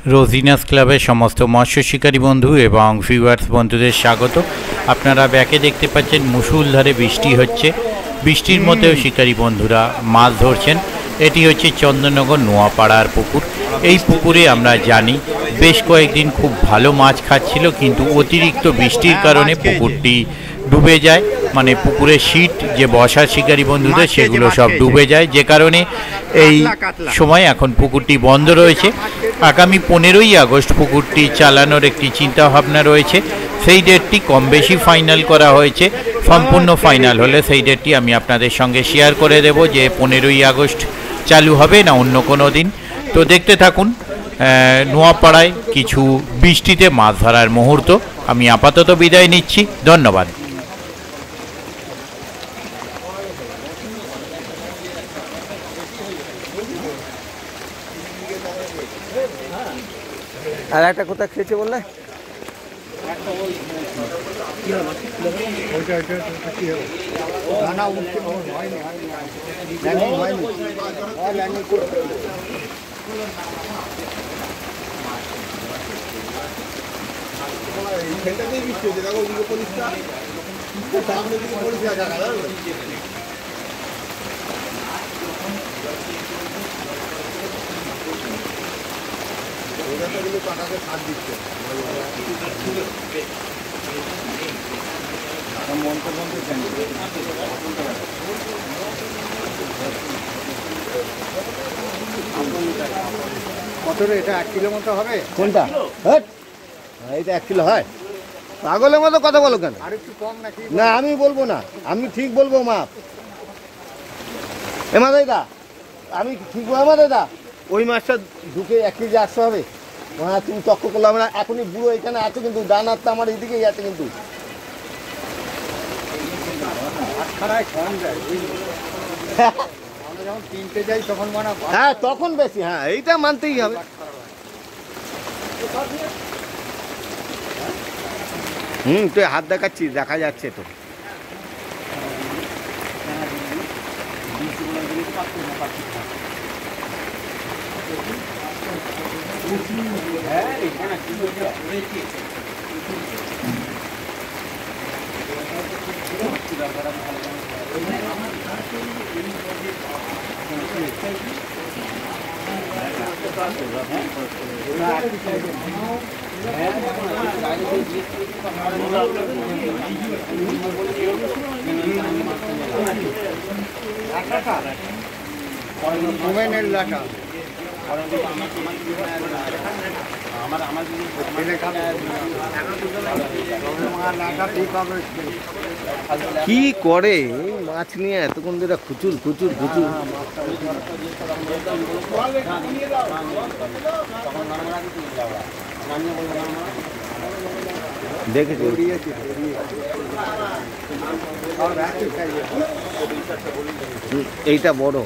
রোজিনাস ক্লাবের সমস্ত মৎস্য শিকারী বন্ধু এবং ভিউয়ার্স বন্ধুদের স্বাগত। আপনারা ব্যাকে দেখতে পাচ্ছেন মুষলধারে বৃষ্টি হচ্ছে। বৃষ্টির মধ্যেও শিকারী বন্ধুরা মাছ ধরছেন। এটি হচ্ছে চন্দননগর নোয়াপাড়ার পুকুর। এই পুকুরে আমরা জানি বেশ কয়েকদিন খুব ভালো মাছ খাচ্ছিল, কিন্তু অতিরিক্ত বৃষ্টির কারণে পুকুরটি ডুবে যায়, মানে পুকুরের শীট যে বসার শিকারী বন্ধুদের সেগুলো সব ডুবে যায়, যে কারণে এই সময় এখন পুকুরটি বন্ধ রয়েছে। আগামী 15ই আগস্ট পুকুরটি চালানোর একটি চিন্তাভাবনা রয়েছে। সেই ডেটটি কম বেশি ফাইনাল করা হয়েছে। সম্পূর্ণ ফাইনাল হলে সেই ডেটটি আমি আপনাদের সঙ্গে শেয়ার করে দেব যে 15ই আগস্ট চালু হবে না অন্য কোনো দিন। তো দেখতে থাকুন নোয়াপাড়ায় কিছু বৃষ্টিতে মাছ ধরার মুহূর্ত। আমি আপাতত বিদায় নিচ্ছি, ধন্যবাদ। আর একটা কোথায় খেয়েছে বললে? কত রে এটা? 1 কিলো মতো হবে। কোনটা? এইটা 1 কিলো হয়? পাগলের মতো কথা বলো কেন? আর একটু কম নাকি? না আমি বলবো না, আমি ঠিক বলবো মাপ। এমা দাদা আমি ঠিক বলবো দাদা, ওই মাছটা ঢুকে 1 কেজি 800 হবে। হ্যাঁ তুমি তক্ক করলে আমরা এখনই বুড়ো এখানে আছে, কিন্তু ডানার তো আমার এদিকেই আছে কিন্তু। কম যায় আমরা যখন কিনতে যাই তখন মানে হ্যাঁ তখন বেশি, হ্যাঁ এইটা মানতেই হবে। তুই হাত দেখাচ্ছিস, দেখা যাচ্ছে তো। কি করে মাছ নিয়ে এতক্ষণ ধরে খুচুর খুচুর খুচুর। দেখেছি এইটা বড়।